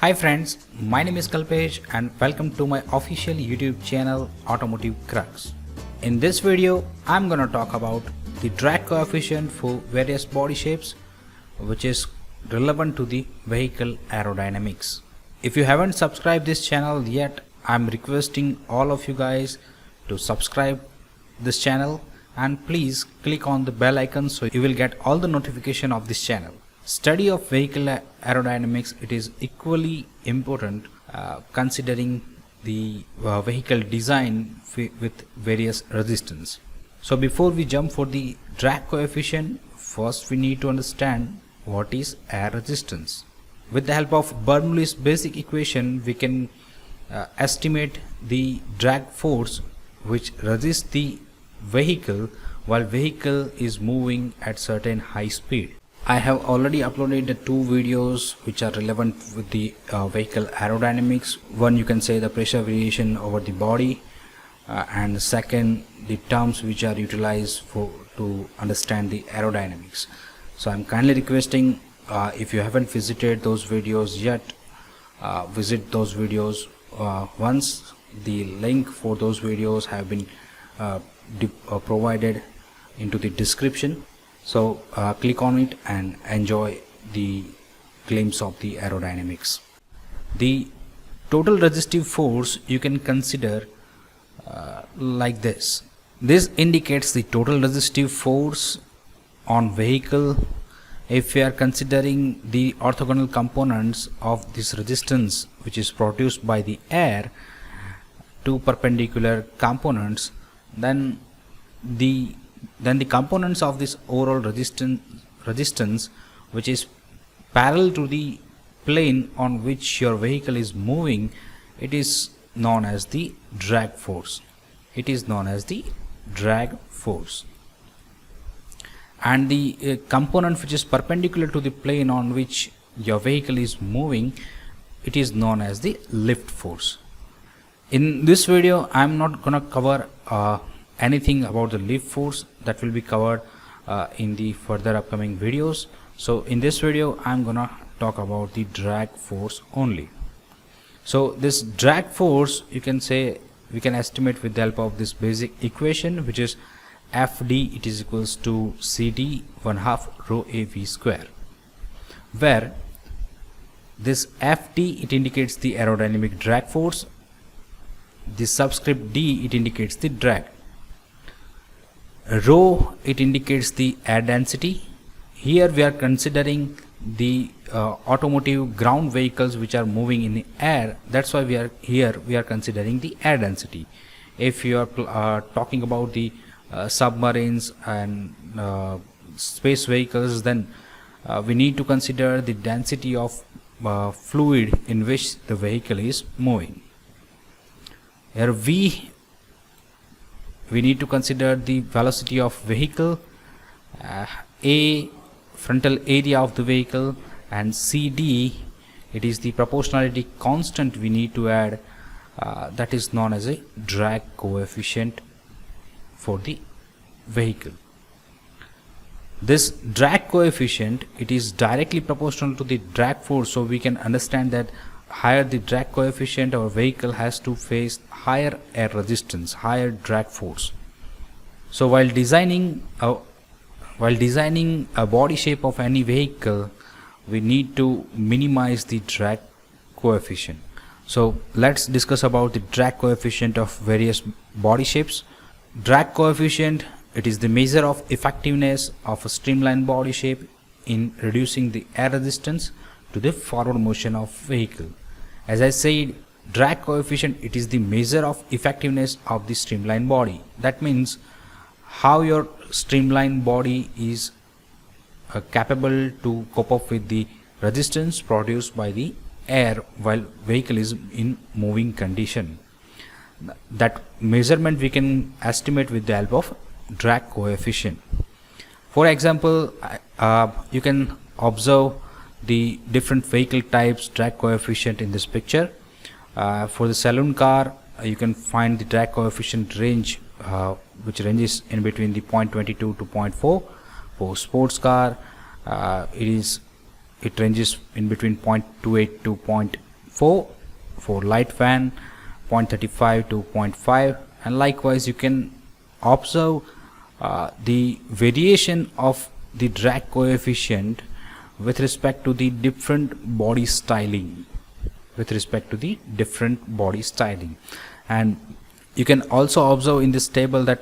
Hi friends, my name is Kalpesh and welcome to my official YouTube channel Automotive Crux. In this video, I'm gonna talk about the drag coefficient for various body shapes which is relevant to the vehicle aerodynamics. If you haven't subscribed this channel yet, I'm requesting all of you guys to subscribe this channel and please click on the bell icon so you will get all the notification of this channel. Study of vehicle aerodynamics, it is equally important considering the vehicle design with various resistance. So before we jump for the drag coefficient, first we need to understand what is air resistance. With the help of Bernoulli's basic equation, we can estimate the drag force which resists the vehicle while vehicle is moving at certain high speed. I have already uploaded the two videos which are relevant with the vehicle aerodynamics. One, you can say the pressure variation over the body, and the second, the terms which are utilized to understand the aerodynamics. So I'm kindly requesting, if you haven't visited those videos yet, visit those videos once. The link for those videos have been provided into the description. So click on it and enjoy the glimpse of the aerodynamics. The total resistive force you can consider like this. This indicates the total resistive force on vehicle if we are considering the orthogonal components of this resistance which is produced by the air to perpendicular components, then the components of this overall resistance which is parallel to the plane on which your vehicle is moving, it is known as the drag force. It is known as the drag force. And the component which is perpendicular to the plane on which your vehicle is moving, it is known as the lift force. In this video, I am not gonna cover anything about the lift force. That will be covered in the further upcoming videos. So in this video I'm gonna talk about the drag force only. So this drag force, you can say, we can estimate with the help of this basic equation which is FD, it is equals to CD 1/2 rho AV square, where this FD, it indicates the aerodynamic drag force, the subscript D, it indicates the drag, rho, it indicates the air density. Here we are considering the automotive ground vehicles which are moving in the air. That's why we are considering the air density. If you are talking about the submarines and space vehicles, then we need to consider the density of fluid in which the vehicle is moving. Here we need to consider the velocity of vehicle, A, frontal area of the vehicle, and CD, it is the proportionality constant we need to add, that is known as a drag coefficient for the vehicle. This drag coefficient, it is directly proportional to the drag force, so we can understand that higher the drag coefficient, our vehicle has to face higher air resistance, higher drag force. So while designing a body shape of any vehicle, we need to minimize the drag coefficient. So let's discuss about the drag coefficient of various body shapes. Drag coefficient, it is the measure of effectiveness of a streamlined body shape in reducing the air resistance to the forward motion of vehicle. As I said, drag coefficient, it is the measure of effectiveness of the streamlined body. That means how your streamlined body is capable to cope up with the resistance produced by the air while vehicle is in moving condition. That measurement we can estimate with the help of drag coefficient. For example, you can observe the different vehicle types drag coefficient in this picture. For the saloon car, you can find the drag coefficient range which ranges in between the 0.22 to 0.4. For sports car, it ranges in between 0.28 to 0.4 for light fan, 0.35 to 0.5, and likewise you can observe the variation of the drag coefficient with respect to the different body styling, and you can also observe in this table that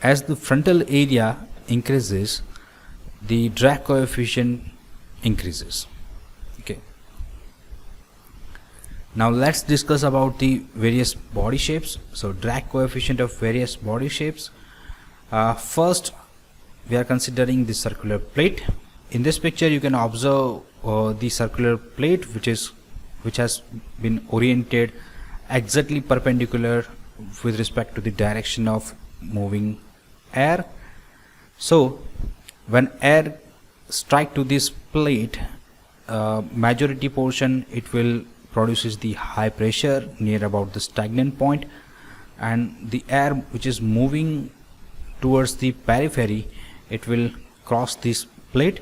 as the frontal area increases, the drag coefficient increases. Okay, now let's discuss about the various body shapes. So drag coefficient of various body shapes. First we are considering the circular plate. In this picture you can observe the circular plate which has been oriented exactly perpendicular with respect to the direction of moving air. So when air strike to this plate, majority portion it will produces the high pressure near about the stagnant point, and the air which is moving towards the periphery, it will cross this plate.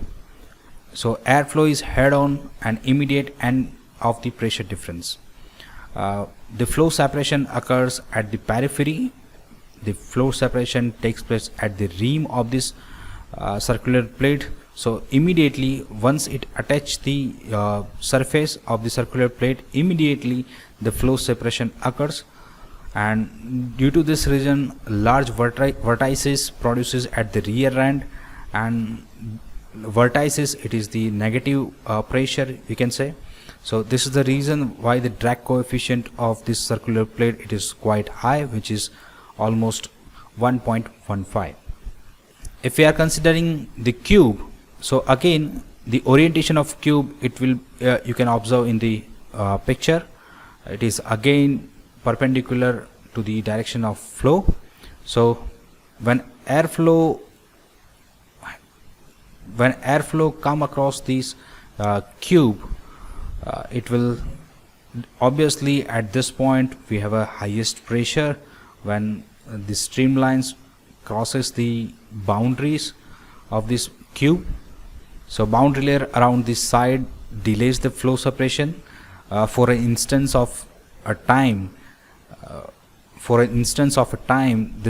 So airflow is head on and immediate end of the pressure difference. The flow separation occurs at the periphery. The flow separation takes place at the rim of this circular plate. So immediately once it attach the surface of the circular plate, immediately the flow separation occurs, and due to this reason large vertices produces at the rear end, and vertices, it is the negative pressure, you can say. So this is the reason why the drag coefficient of this circular plate, it is quite high, which is almost 1.15. If we are considering the cube, so again the orientation of cube, it will you can observe in the picture, it is again perpendicular to the direction of flow. So when airflow come across this cube, it will obviously at this point we have a highest pressure when the streamlines crosses the boundaries of this cube. So boundary layer around this side delays the flow separation for an instance of a time. The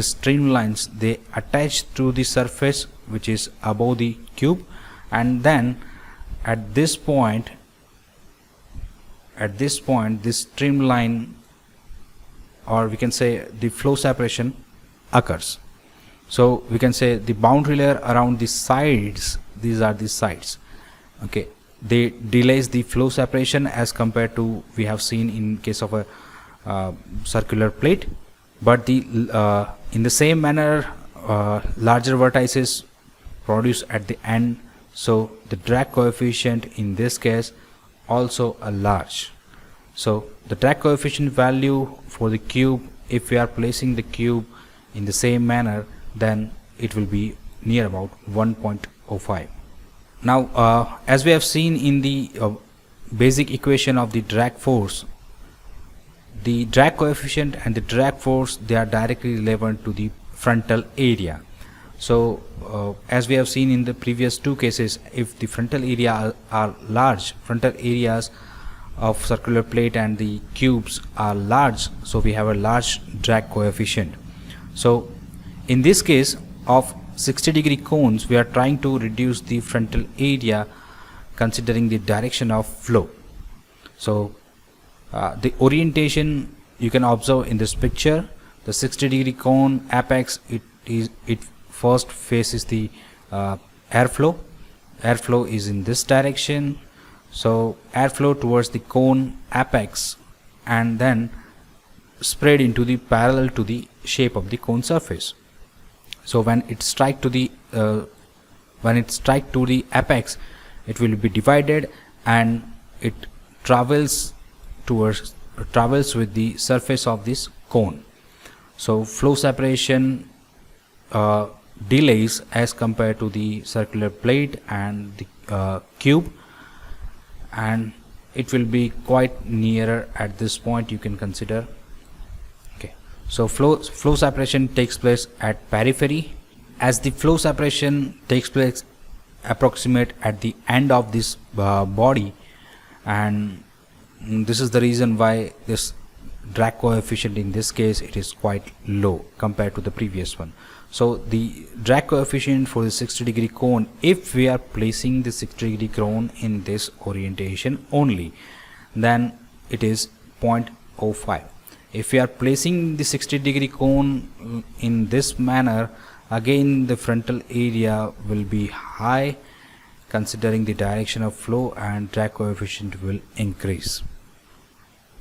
streamlines, they attach to the surface which is above the cube, and then at this point this streamline, or we can say the flow separation occurs. So we can say the boundary layer around the sides, these are the sides, okay, they delays the flow separation as compared to we have seen in case of a circular plate. But the in the same manner larger vertices produce at the end, so the drag coefficient in this case also a large. So the drag coefficient value for the cube, if we are placing the cube in the same manner, then it will be near about 1.05. Now as we have seen in the basic equation of the drag force, the drag coefficient and the drag force, they are directly relevant to the frontal area. So as we have seen in the previous two cases, if the frontal area are large, frontal areas of circular plate and the cubes are large, so we have a large drag coefficient. So in this case of 60-degree cones, we are trying to reduce the frontal area considering the direction of flow. So the orientation you can observe in this picture. The 60-degree cone apex, it first faces the airflow. Airflow is in this direction, so airflow towards the cone apex and then spread into the parallel to the shape of the cone surface. So when it strike to the apex, it will be divided and it travels with the surface of this cone. So flow separation delays as compared to the circular plate and the cube, and it will be quite nearer at this point, you can consider. Okay, so flow separation takes place at periphery. As the flow separation takes place approximate at the end of this body, and this is the reason why this drag coefficient in this case it is quite low compared to the previous one. So the drag coefficient for the 60-degree cone, if we are placing the 60-degree cone in this orientation only, then it is 0.05. If we are placing the 60-degree cone in this manner, again the frontal area will be high considering the direction of flow, and drag coefficient will increase.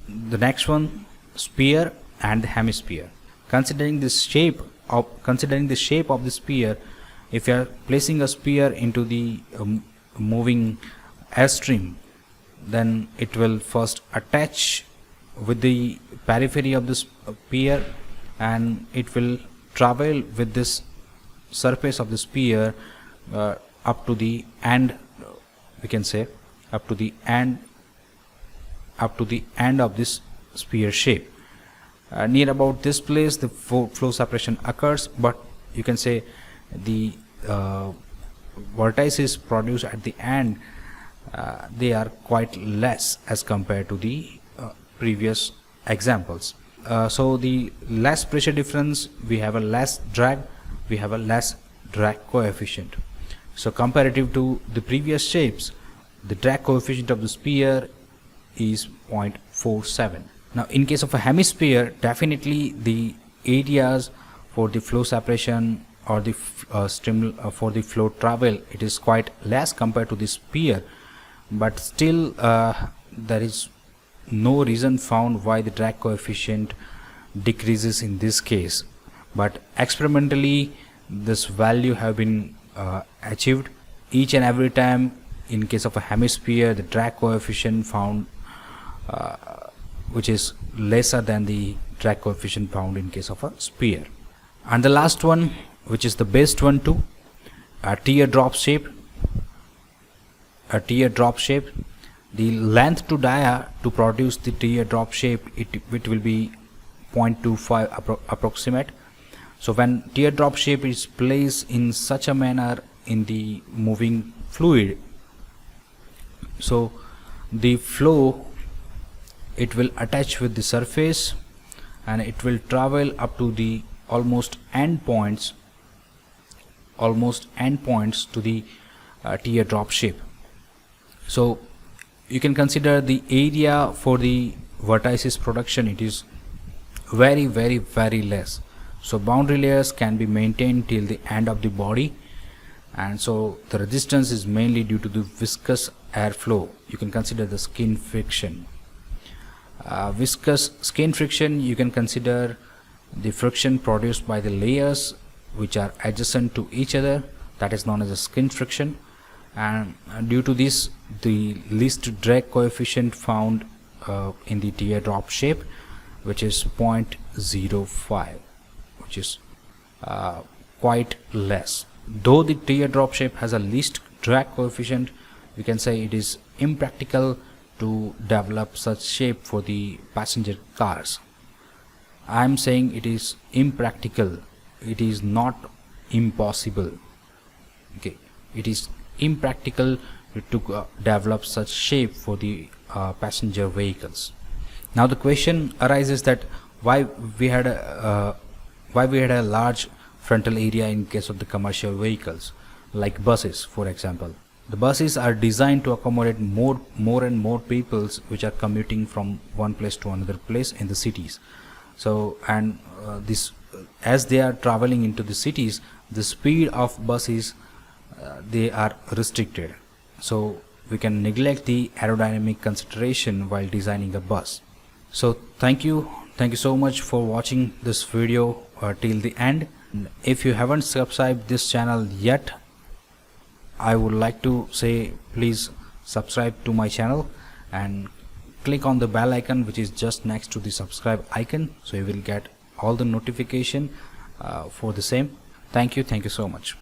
The next one, sphere and the hemisphere. Considering the shape of the sphere, if you are placing a sphere into the moving airstream, then it will first attach with the periphery of the sphere, and it will travel with this surface of the sphere up to the end, we can say up to the end of this sphere shape. Near about this place the flow separation occurs, but you can say the vortices produced at the end, they are quite less as compared to the previous examples. So the less pressure difference, we have a less drag, we have a less drag coefficient. So comparative to the previous shapes, the drag coefficient of the sphere is 0.47. Now in case of a hemisphere, definitely the areas for the flow separation or the for the flow travel, it is quite less compared to the sphere, but still there is no reason found why the drag coefficient decreases in this case. But experimentally this value have been achieved each and every time. In case of a hemisphere, the drag coefficient found which is lesser than the drag coefficient found in case of a sphere. And the last one, which is the best one too, a teardrop shape. The length to dia to produce the teardrop shape, it will be 0.25 approximate. So when teardrop shape is placed in such a manner in the moving fluid, so the flow, it will attach with the surface and it will travel up to the almost endpoints to the teardrop shape. So you can consider the area for the vortices production, it is very less. So boundary layers can be maintained till the end of the body, and so the resistance is mainly due to the viscous airflow. You can consider the skin friction. Viscous skin friction, you can consider the friction produced by the layers which are adjacent to each other, that is known as a skin friction. And due to this, the least drag coefficient found in the teardrop shape, which is 0.05, which is quite less. Though the teardrop shape has a least drag coefficient, we can say it is impractical to develop such shape for the passenger cars. I am saying it is impractical, it is not impossible. Okay, it is impractical to develop such shape for the passenger vehicles. Now the question arises that why we had a large frontal area in case of the commercial vehicles like buses, for example. The buses are designed to accommodate more and more peoples which are commuting from one place to another place in the cities. So and this as they are traveling into the cities, the speed of buses they are restricted, so we can neglect the aerodynamic consideration while designing a bus. So thank you so much for watching this video till the end. If you haven't subscribed this channel yet, I would like to say please subscribe to my channel and click on the bell icon which is just next to the subscribe icon, so you will get all the notification for the same. Thank you so much.